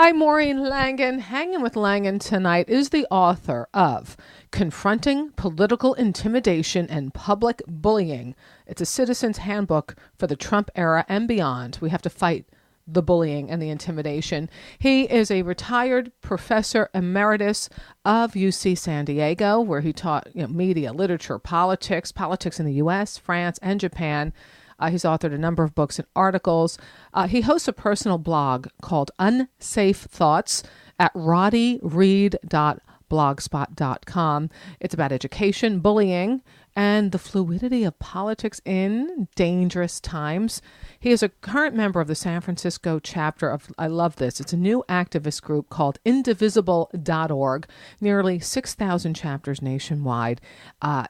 I'm Maureen Langan. Hanging with Langan tonight is the author of Confronting Political Intimidation and Public Bullying. It's a citizen's handbook for the Trump era and beyond. We have to fight the bullying and the intimidation. He is a retired professor emeritus of UC San Diego, where he taught media, literature, politics in the U.S., France, and Japan. He's authored a number of books and articles. He hosts a personal blog called Unsafe Thoughts at roddyreid.blogspot.com. It's about education, bullying, and the fluidity of politics in dangerous times. He is a current member of the San Francisco chapter of, I love this, it's a new activist group called indivisible.org, nearly 6,000 chapters nationwide.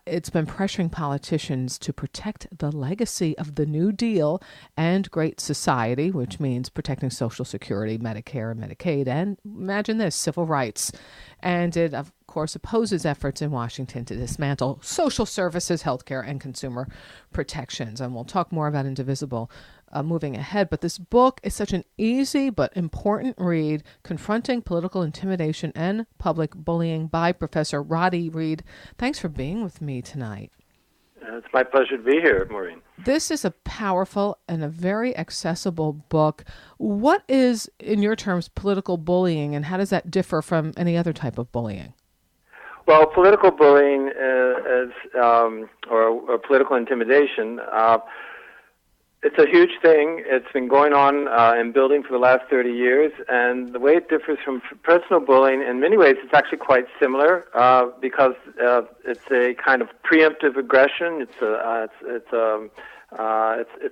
It's been pressuring politicians to protect the legacy of the New Deal and Great Society, which means protecting Social Security, Medicare, and Medicaid, and imagine this, civil rights. And it, of course, opposes efforts in Washington to dismantle social services, healthcare, and consumer protections. And we'll talk more about Indivisible moving ahead. But this book is such an easy but important read, Confronting Political Intimidation and Public Bullying by Professor Roddey Reid. Thanks for being with me tonight. It's my pleasure to be here, Maureen. This is a powerful and a very accessible book. What is, in your terms, political bullying, and how does that differ from any other type of bullying? Well, political bullying or political intimidation, it's a huge thing. It's been going on and building for the last 30 years, and the way it differs from personal bullying, in many ways, it's actually quite similar because it's a kind of preemptive aggression. It's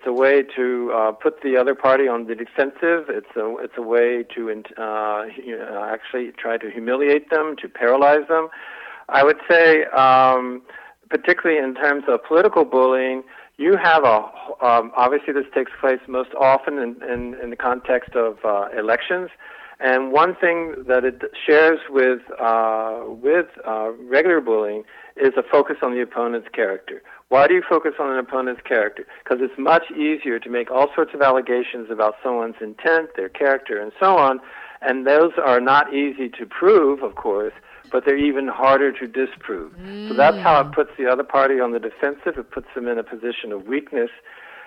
a way to put the other party on the defensive. It's a way to actually try to humiliate them, to paralyze them. I would say, particularly in terms of political bullying, you have obviously this takes place most often in the context of elections, and one thing that it shares with regular bullying is a focus on the opponent's character. Why do you focus on an opponent's character? Because it's much easier to make all sorts of allegations about someone's intent, their character, and so on, and those are not easy to prove, of course, but they're even harder to disprove. So that's how it puts the other party on the defensive. It puts them in a position of weakness,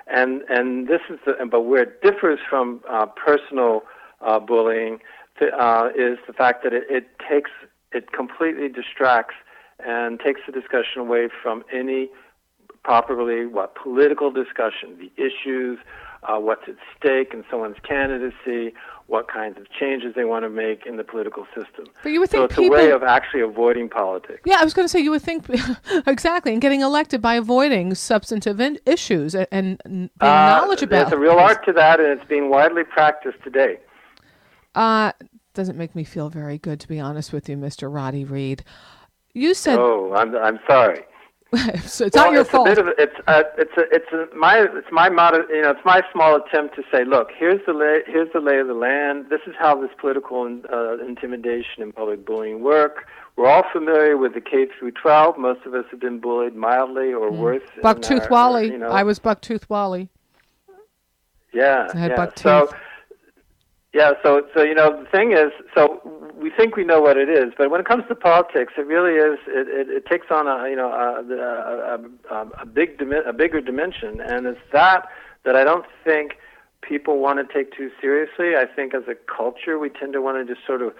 and this is but where it differs from personal bullying is the fact that it completely distracts and takes the discussion away from any properly political discussion, the issues, what's at stake in someone's candidacy, what kinds of changes they want to make in the political system. But you would think so it's a way of actually avoiding politics. Yeah, I was going to say you would think exactly, and getting elected by avoiding substantive issues and being knowledgeable about. There's a real art to that, and it's being widely practiced today. Doesn't make me feel very good, to be honest with you, Mr. Roddey Reid. You said. Oh, I'm sorry. So it's not your fault. It's my motto. It's my small attempt to say, look, here's the lay of the land. This is how this political intimidation and public bullying work. We're all familiar with the K through 12. Most of us have been bullied mildly or worse. Bucktooth Wally. I was Bucktooth Wally. Yeah. I had bucktooth. So the thing is, so we think we know what it is, but when it comes to politics, it really is. It takes on a bigger dimension, and it's that I don't think people want to take too seriously. I think as a culture, we tend to want to just sort of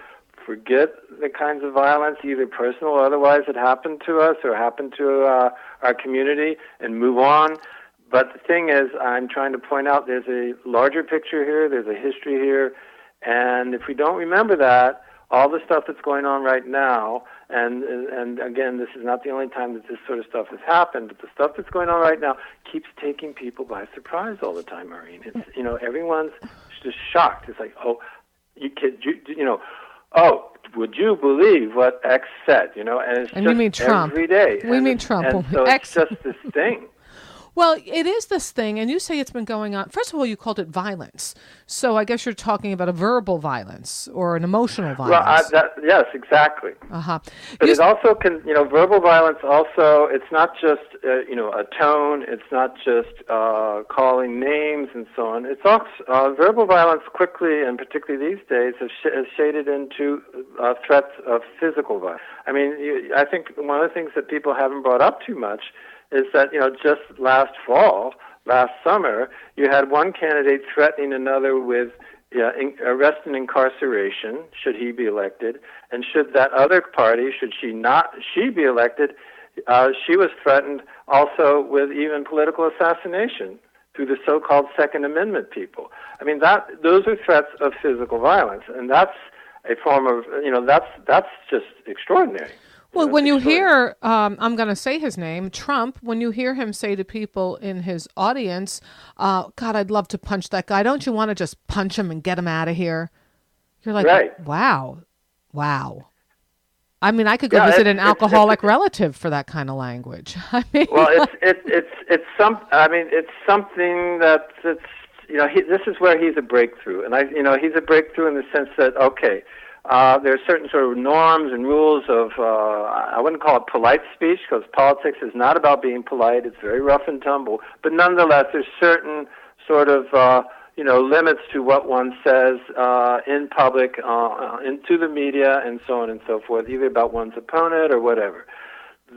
forget the kinds of violence, either personal or otherwise, that happened to us or happened to our community, and move on. But the thing is, I'm trying to point out there's a larger picture here, there's a history here, and if we don't remember that, all the stuff that's going on right now, and again, this is not the only time that this sort of stuff has happened, but the stuff that's going on right now keeps taking people by surprise all the time, Maureen. It's, everyone's just shocked. It's like, oh, oh, would you believe what X said? And it's just you mean Trump. every day. We mean Trump. And so X. it's just this thing. Well, it is this thing, and you say it's been going on. First of all, you called it violence. So I guess you're talking about a verbal violence or an emotional violence. Well, yes, exactly. Uh-huh. But it also can, verbal violence also, it's not just, a tone, it's not just calling names and so on. It's also, verbal violence quickly, and particularly these days, has shaded into threats of physical violence. I mean, I think one of the things that people haven't brought up too much is that, just last summer, you had one candidate threatening another with arrest and incarceration, should he be elected, and should that other party, should she be elected, she was threatened also with even political assassination through the so-called Second Amendment people. I mean, those are threats of physical violence, and that's a form of, that's just extraordinary. Well, when you hear, I'm going to say his name, Trump, when you hear him say to people in his audience, God, I'd love to punch that guy. Don't you want to just punch him and get him out of here? You're like, right. Wow. I mean, I could go visit an alcoholic relative for that kind of language. I mean, well, it's something that this is where he's a breakthrough, and he's a breakthrough in the sense that there are certain sort of norms and rules of, I wouldn't call it polite speech, because politics is not about being polite. It's very rough and tumble. But nonetheless, there's certain sort of, limits to what one says in public, into the media, and so on and so forth, either about one's opponent or whatever.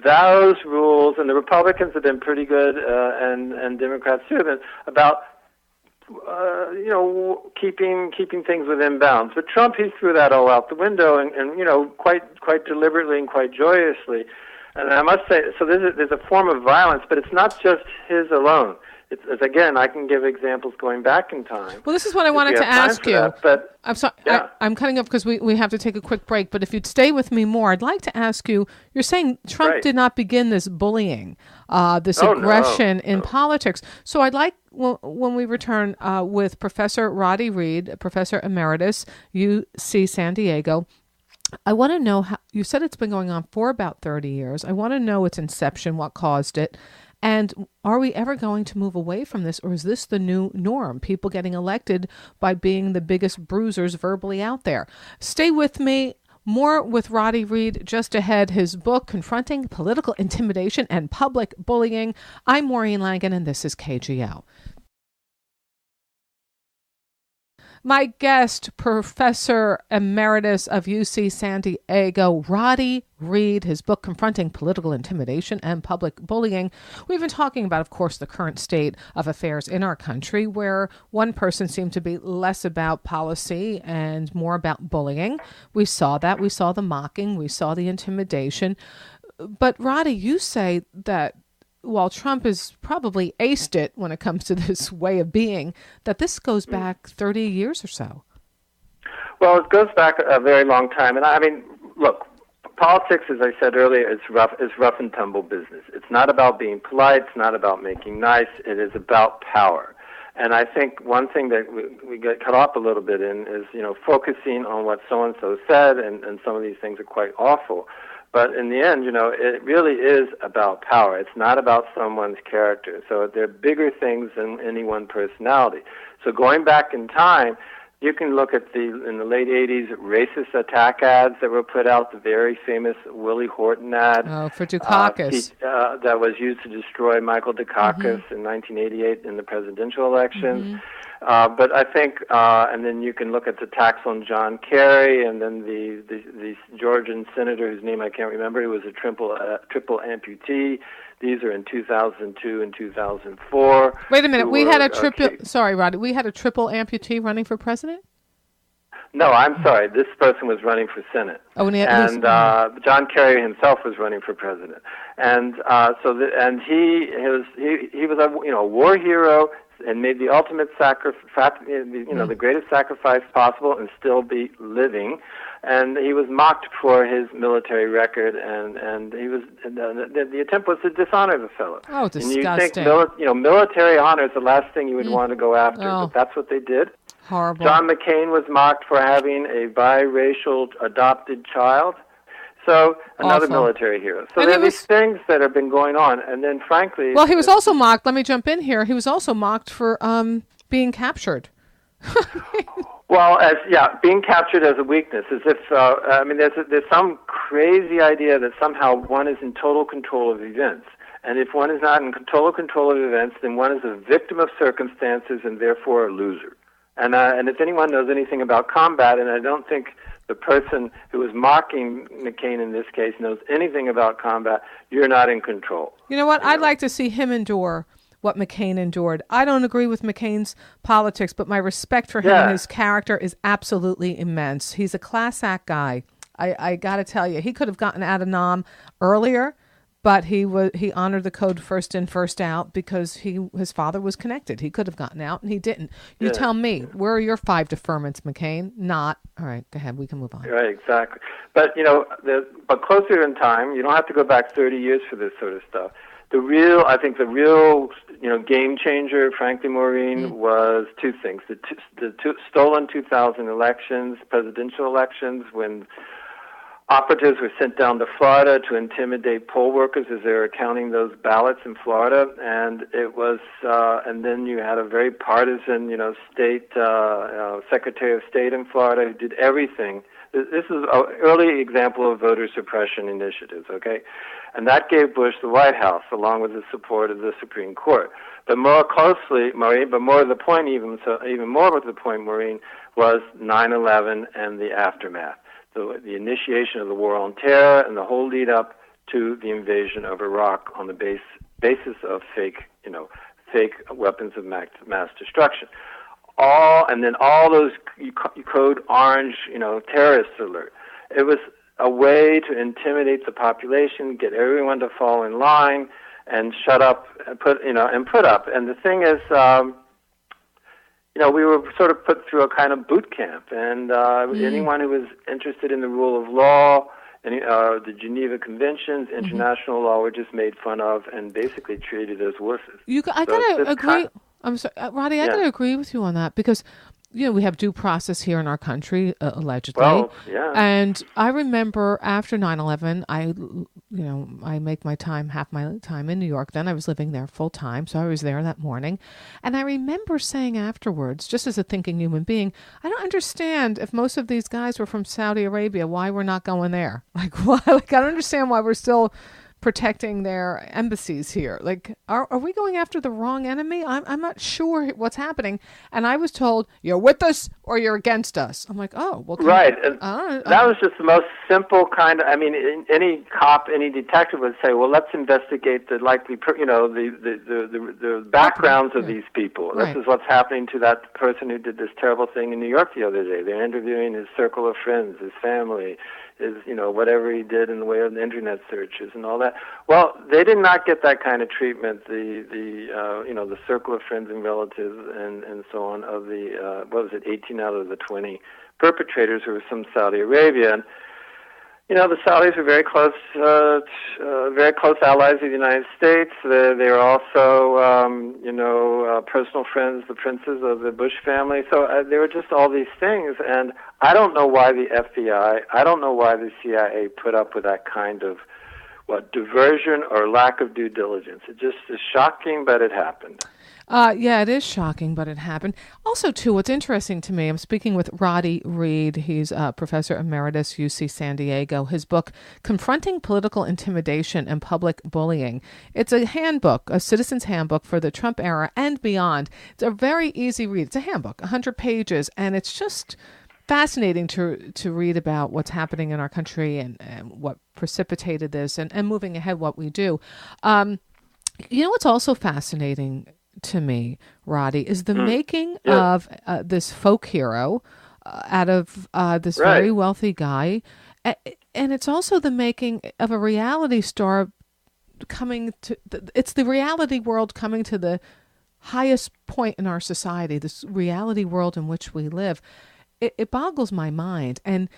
Those rules, and the Republicans have been pretty good, and Democrats too, have been about keeping things within bounds. But Trump, he threw that all out the window, and quite deliberately and quite joyously. And I must say, so there's a form of violence, but it's not just his alone. It's again, I can give examples going back in time. Well, this is what I wanted to ask you. That, but I'm sorry, yeah. I'm cutting up because we have to take a quick break. But if you'd stay with me more, I'd like to ask you. You're saying Trump did not begin this bullying, this aggression in politics. So I'd like, when we return with Professor Roddey Reid, Professor Emeritus, UC San Diego, I want to know how, you said it's been going on for about 30 years. I want to know its inception, what caused it. And are we ever going to move away from this, or is this the new norm? People getting elected by being the biggest bruisers verbally out there. Stay with me. More with Roddey Reid just ahead. His book, Confronting Political Intimidation and Public Bullying. I'm Maureen Langan, and this is KGO. My guest, Professor Emeritus of UC San Diego, Roddey Reid, his book, Confronting Political Intimidation and Public Bullying. We've been talking about, of course, the current state of affairs in our country, where one person seemed to be less about policy and more about bullying. We saw that. We saw the mocking. We saw the intimidation. But, Roddey, you say that while Trump has probably aced it when it comes to this way of being, that this goes back 30 years or so. Well, it goes back a very long time. And I mean, look, politics, as I said earlier, is rough and tumble business. It's not about being polite. It's not about making nice. It is about power. And I think one thing that we get caught up a little bit in is, focusing on what so-and-so said, and some of these things are quite awful. But in the end, it really is about power. It's not about someone's character. So there are bigger things than any one personality. So going back in time, you can look at in the late 80s, racist attack ads that were put out, the very famous Willie Horton ad. Oh, for Dukakis. That was used to destroy Michael Dukakis in 1988 in the presidential elections. Mm-hmm. But I think, and then you can look at the attacks on John Kerry, and then the Georgian senator whose name I can't remember, who was a triple amputee. These are in 2002 and 2004. Wait a minute, we had a triple. Sorry, Roddey, we had a triple amputee running for president. No, I'm sorry. This person was running for Senate, John Kerry himself was running for president, and he was a war hero, and made the ultimate sacrifice, the greatest sacrifice possible, and still be living. And he was mocked for his military record, and he was the attempt was to dishonor the fellow. Oh, disgusting! And you think military honor is the last thing you would want to go after, but that's what they did. Horrible. John McCain was mocked for having a biracial adopted child. So another Awful. military hero. So And there are these things that have been going on, and then frankly... Well, he was also mocked. Let me jump in here. He was also mocked for being captured. Well, being captured as a weakness, as if there's some crazy idea that somehow one is in total control of events, and if one is not in total control of events, then one is a victim of circumstances and therefore a loser. And if anyone knows anything about combat, and I don't think the person who is mocking McCain in this case knows anything about combat, you're not in control. You know what? I'd like to see him endure what McCain endured. I don't agree with McCain's politics, but my respect for him and his character is absolutely immense. He's a class act guy. I got to tell you, he could have gotten out of Nam earlier, but he honored the code first in, first out because his father was connected. He could have gotten out, and he didn't. You tell me, where are your 5 deferments, McCain? Not. All right, go ahead. We can move on. Right, exactly. But, but closer in time, you don't have to go back 30 years for this sort of stuff. The real game changer, frankly, Maureen, was two things. The stolen 2000 elections, presidential elections, when operatives were sent down to Florida to intimidate poll workers as they were counting those ballots in Florida, and it was, and then you had a very partisan, state Secretary of State in Florida who did everything. This is an early example of voter suppression initiatives, okay? And that gave Bush the White House, along with the support of the Supreme Court. But more closely, Maureen, even more to the point, Maureen, was 9/11 and the aftermath, the initiation of the War on Terror and the whole lead up to the invasion of Iraq on the basis of fake weapons of mass destruction. And then all those code orange, terrorist alert. It was a way to intimidate the population, get everyone to fall in line, and shut up, and put up. And the thing is, we were sort of put through a kind of boot camp, and anyone who was interested in the rule of law, the Geneva Conventions, international law, were just made fun of and basically treated as wusses. I gotta agree. I'm sorry, Roddey. I gotta agree with you on that because we have due process here in our country, allegedly. Well, yeah. And I remember after 9/11, I make half my time in New York. Then I was living there full time, so I was there that morning. And I remember saying afterwards, just as a thinking human being, I don't understand if most of these guys were from Saudi Arabia, why we're not going there. Like, why? Like, I don't understand why we're still protecting their embassies here. Like, are we going after the wrong enemy? I'm not sure what's happening. And I was told, you're with us or you're against us. I'm like, oh, well. Right. That was just the most simple kind of, any cop, any detective would say, well, let's investigate the likely, the backgrounds of these people. Right. This is what's happening to that person who did this terrible thing in New York the other day. They're interviewing his circle of friends, his family, whatever he did in the way of the internet searches and all that. Well, they did not get that kind of treatment. The circle of friends and relatives and so on of the 18 out of the 20 perpetrators who were from Saudi Arabia. And the Saudis were very close allies of the United States. They were also personal friends, the princes of the Bush family. So there were just all these things, and I don't know why the FBI, I don't know why the CIA put up with that kind of diversion or lack of due diligence. It just is shocking, but it happened. Yeah, it is shocking, but it happened. Also, too, what's interesting to me, I'm speaking with Roddey Reid. He's a professor emeritus, UC San Diego. His book, Confronting Political Intimidation and Public Bullying. It's a handbook, a citizen's handbook for the Trump era and beyond. It's a very easy read. It's a handbook, 100 pages, and it's just fascinating to read about what's happening in our country and what precipitated this and moving ahead what we do. What's also fascinating to me, Roddey, is the making of this folk hero out of this very wealthy guy. And it's also the making of a reality star it's the reality world coming to the highest point in our society, this reality world in which we live. It boggles my mind. And,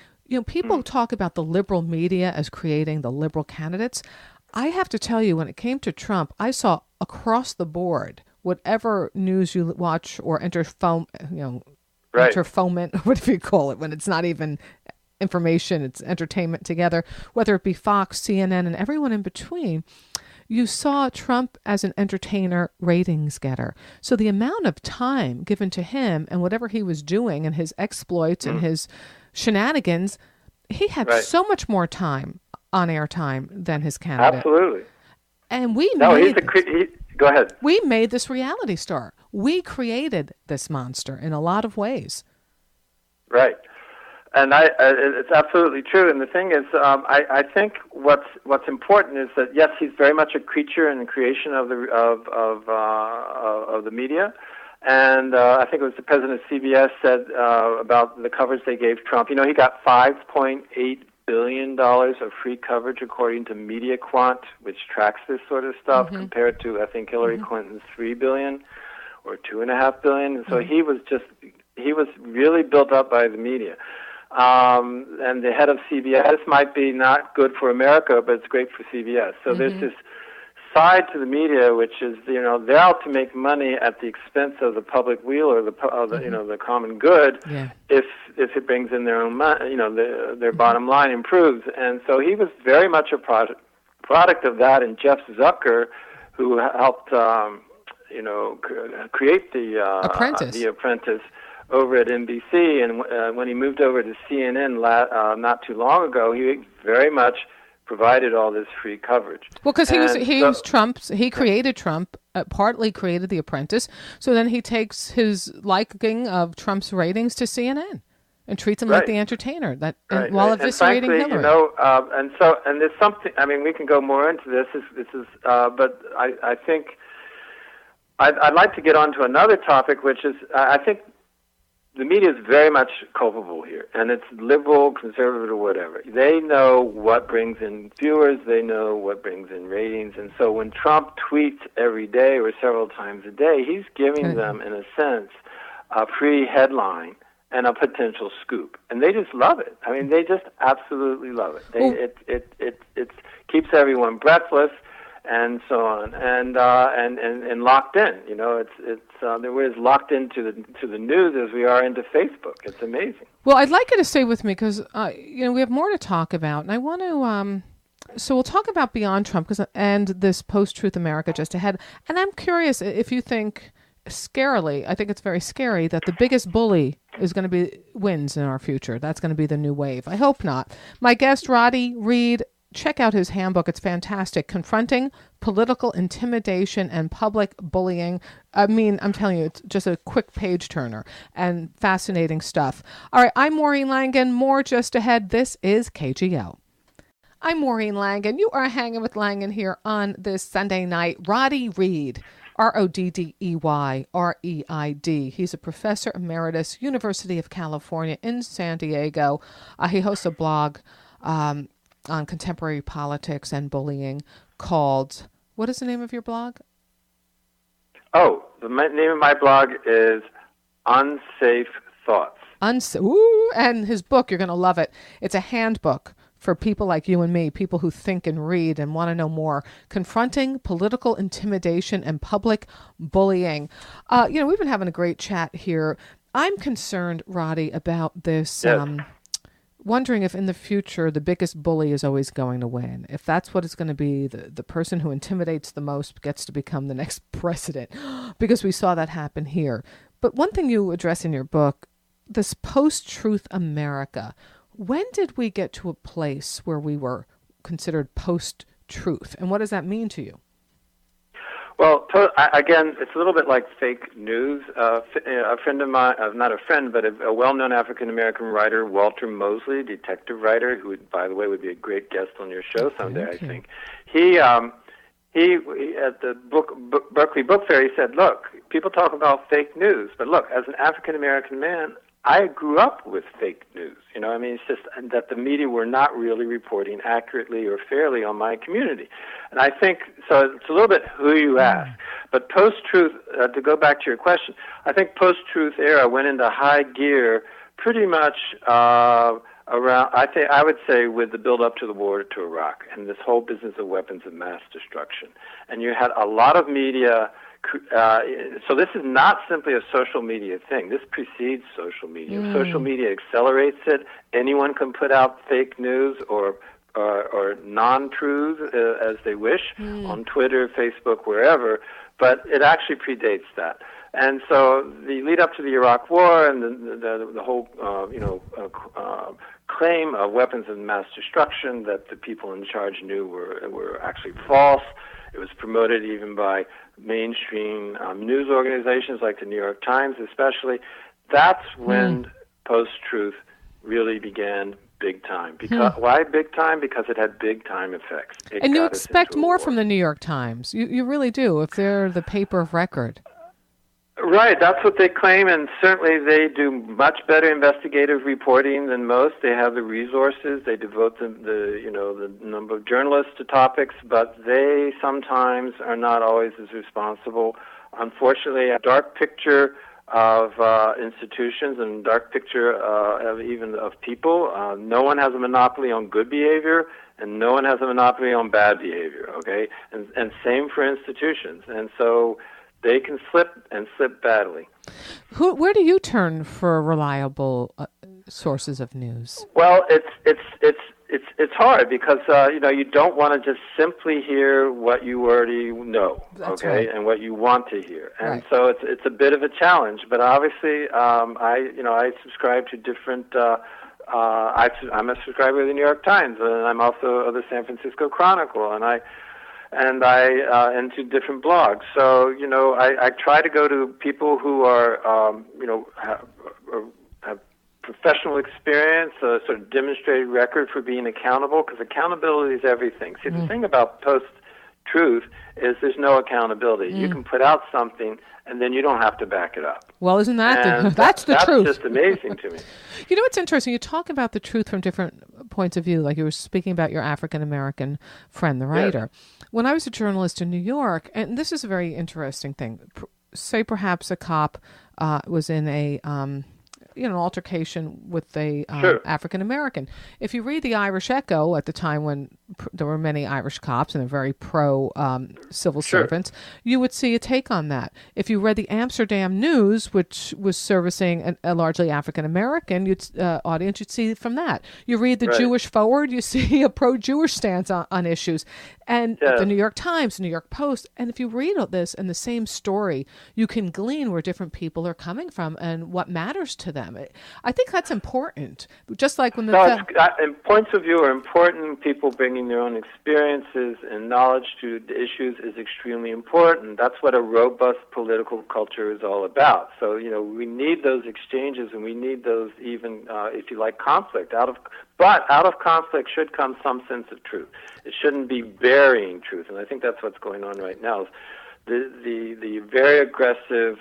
people talk about the liberal media as creating the liberal candidates. I have to tell you, when it came to Trump, I saw across the board, whatever news you watch or interfoment, whatever you call it, when it's not even information, it's entertainment together, whether it be Fox, CNN, and everyone in between. You saw Trump as an entertainer, ratings getter. So the amount of time given to him and whatever he was doing and his exploits and his shenanigans, he had so much more time, on-air time, than his candidate. Absolutely. And we go ahead. We made this reality star. We created this monster in a lot of ways. Right. And it's absolutely true. And the thing is, I think what's important is that yes, he's very much a creature and creation of the media. And I think it was the president of CBS said about the coverage they gave Trump. He got $5.8 billion of free coverage according to MediaQuant, which tracks this sort of stuff, compared to I think Hillary Clinton's $3 billion or $2.5 billion. And so he was really built up by the media. And the head of CBS might be not good for America, but it's great for CBS. So there's this side to the media, which is, they're out to make money at the expense of the public weal or the common good. Yeah. If it brings in their own money, their bottom line improves. And so he was very much a product of that. And Jeff Zucker, who helped, create the Apprentice over at NBC, and when he moved over to CNN not too long ago, he very much provided all this free coverage. Well, because he was Trump's. He created Trump, partly created The Apprentice. So then he takes his liking of Trump's ratings to CNN and treats him like the entertainer while eviscerating Hillary. And there's something. I mean, we can go more into this. But I think I'd like to get on to another topic, which is I think the media is very much culpable here, and it's liberal, conservative, or whatever. They know what brings in viewers, they know what brings in ratings, and so when Trump tweets every day or several times a day, he's giving them, in a sense, a free headline and a potential scoop, and they just love it. I mean, they just absolutely love it. It keeps everyone breathless, and so on, and locked in. We're as locked into the news as we are into Facebook. It's amazing. Well, I'd like you to stay with me because we have more to talk about, and I want to. So we'll talk about beyond Trump and this post-truth America just ahead. And I'm curious if you think, scarily, I think it's very scary that the biggest bully is going to wins in our future. That's going to be the new wave. I hope not. My guest, Roddey, Reid. Check out his handbook. It's fantastic. Confronting Political Intimidation and Public Bullying. I mean, I'm telling you, it's just a quick page turner and fascinating stuff. All right, I'm Maureen Langan. More just ahead. This is KGO. I'm Maureen Langan. You are hanging with Langan here on this Sunday night. Roddey Reid, Roddey, Reid. He's a professor emeritus, University of California in San Diego. He hosts a blog on contemporary politics and bullying called, what is the name of your blog? Oh, the name of my blog is Unsafe Thoughts. And his book, you're going to love it. It's a handbook for people like you and me, people who think and read and want to know more. Confronting Political Intimidation and Public Bullying. We've been having a great chat here. I'm concerned, Roddey, about this. Yes. Wondering if in the future the biggest bully is always going to win. If that's what it's going to be, the person who intimidates the most gets to become the next president, because we saw that happen here. But one thing you address in your book, this post-truth America, when did we get to a place where we were considered post-truth? And what does that mean to you? Well, again, it's a little bit like fake news. A friend of mine, not a friend, but a well-known African-American writer, Walter Mosley, detective writer, who, by the way, would be a great guest on your show someday, I think. He at the Berkeley Book Fair, he said, look, people talk about fake news, but look, as an African-American man, I grew up with fake news. It's just that the media were not really reporting accurately or fairly on my community. And I think, so it's a little bit who you ask. But post-truth, to go back to your question, I think post-truth era went into high gear pretty much around, I would say, with the build-up to the war to Iraq and this whole business of weapons of mass destruction. And you had a lot of media So this is not simply a social media thing. This precedes social media. Social media accelerates it. Anyone can put out fake news or non-truths as they wish on Twitter, Facebook, wherever, but it actually predates that. And so the lead up to the Iraq War and the whole claim of weapons of mass destruction that the people in charge knew were actually false. It was promoted even by mainstream news organizations like the New York Times especially. That's when post-truth really began big time. Because why big time? Because it had big time effects. And you expect more from the New York Times. You really do, if they're the paper of record. Right, that's what they claim, and certainly they do much better investigative reporting than most. They have the resources. They devote the number of journalists to topics, but they sometimes are not always as responsible. Unfortunately, a dark picture of institutions and dark picture of people. No one has a monopoly on good behavior, and no one has a monopoly on bad behavior. Okay, and same for institutions, and so they can slip and slip badly. Where do you turn for reliable sources of news? Well, it's hard because you don't want to just simply hear what you already know, That's okay, right. and what you want to hear, and Right. so it's a bit of a challenge. But obviously, I subscribe to different. I'm a subscriber of the New York Times, and I'm also of the San Francisco Chronicle, and to different blogs. So I try to go to people who are have professional experience, a sort of demonstrated record for being accountable, because accountability is everything. See, the thing about post-truth is there's no accountability. You can put out something, and then you don't have to back it up. Well, isn't that that's the truth? That's just amazing to me. You know what's interesting? You talk about the truth from different points of view, like you were speaking about your African-American friend, the writer. Yes. When I was a journalist in New York, and this is a very interesting thing, say perhaps a cop was in an altercation with a African-American. If you read the Irish Echo at the time when there were many Irish cops and they're very pro-civil servants, you would see a take on that. If you read the Amsterdam News, which was servicing a largely African-American audience, you'd see from that. You read the Jewish Forward, you see a pro-Jewish stance on issues. And the New York Times, the New York Post, and if you read all this in the same story, you can glean where different people are coming from and what matters to them. I think that's important. Just like when and points of view are important. People bringing their own experiences and knowledge to the issues is extremely important. That's what a robust political culture is all about. So we need those exchanges, and we need those even, if you like, conflict. But out of conflict should come some sense of truth. It shouldn't be burying truth, and I think that's what's going on right now. The very aggressive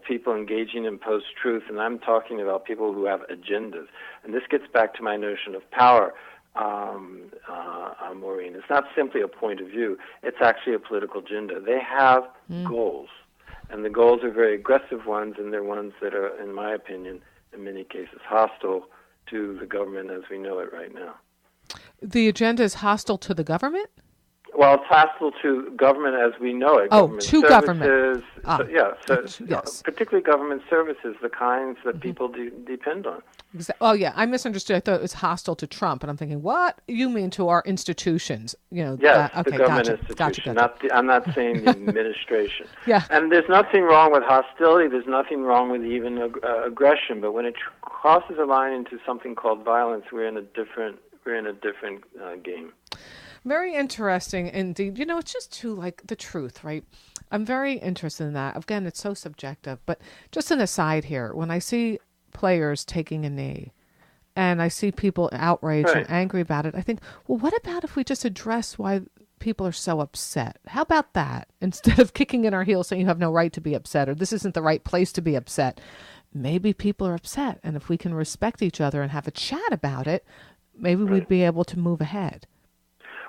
people engaging in post-truth, and I'm talking about people who have agendas. And this gets back to my notion of power, Maureen. It's not simply a point of view. It's actually a political agenda. They have goals, and the goals are very aggressive ones, and they're ones that are, in my opinion, in many cases hostile to the government as we know it right now. The agenda is hostile to the government? Well, it's hostile to government as we know it. Oh, to government. Yes. Particularly government services, the kinds that people depend on. Oh, yeah, I misunderstood. I thought it was hostile to Trump, and I'm thinking, what? You mean to our institutions? Yes, the government institution. Gotcha. I'm not saying the administration. Yeah. And there's nothing wrong with hostility. There's nothing wrong with even aggression. But when it crosses a line into something called violence, we're in a different game. Very interesting indeed. It's just too like the truth, right? I'm very interested in that. Again, it's so subjective. But just an aside here, when I see players taking a knee and I see people outraged and angry about it, I think, well, what about if we just address why people are so upset? How about that? Instead of kicking in our heels saying you have no right to be upset or this isn't the right place to be upset. Maybe people are upset. And if we can respect each other and have a chat about it, maybe we'd be able to move ahead.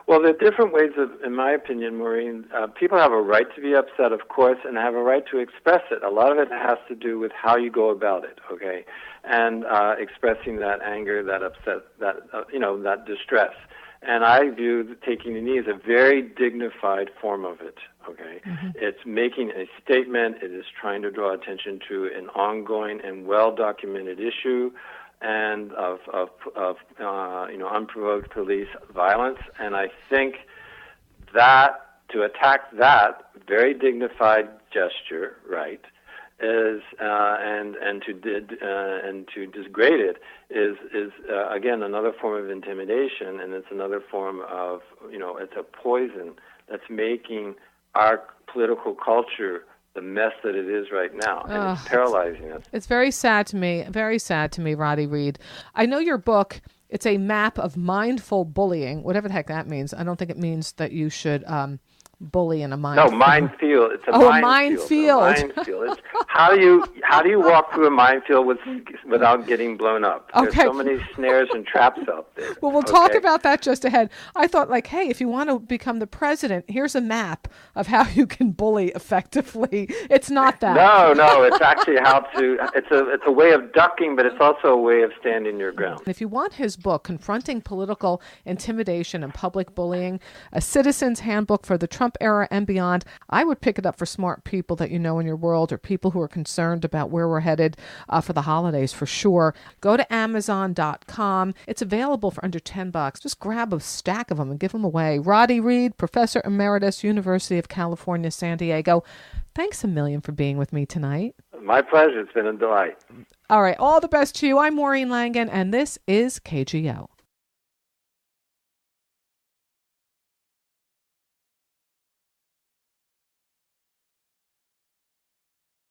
Well, there are different ways in my opinion, Maureen. People have a right to be upset, of course, and have a right to express it. A lot of it has to do with how you go about it, okay? And expressing that anger, that upset, that distress. And I view taking the knee as a very dignified form of it, Okay, it's making a statement. It is trying to draw attention to an ongoing and well-documented issue, and of unprovoked police violence. And I think that to attack that very dignified gesture, right, is and to degrade it is again another form of intimidation, and it's another form of it's a poison that's making our political culture the mess that it is right now, and it's paralyzing us. It's very sad to me, Roddey Reid. I know your book, it's a map of mindful bullying, whatever the heck that means. I don't think it means that you should bully in a minefield. No, minefield. It's a minefield. A minefield. It's how do you walk through a minefield without getting blown up? Okay. There's so many snares and traps out there. Well, we'll talk about that just ahead. I thought, hey, if you want to become the president, here's a map of how you can bully effectively. It's not that. No, it's actually how to. It's a way of ducking, but it's also a way of standing your ground. If you want his book, Confronting Political Intimidation and Public Bullying, A Citizen's Handbook for the Trump Era and Beyond, I would pick it up for smart people that you know in your world, or people who are concerned about where we're headed for the holidays for sure. Go to Amazon.com. It's available for under $10. Just grab a stack of them and give them away. Roddey Reid, Professor Emeritus, University of California, San Diego. Thanks a million for being with me tonight. My pleasure. It's been a delight. All right. All the best to you. I'm Maureen Langan, and this is KGO.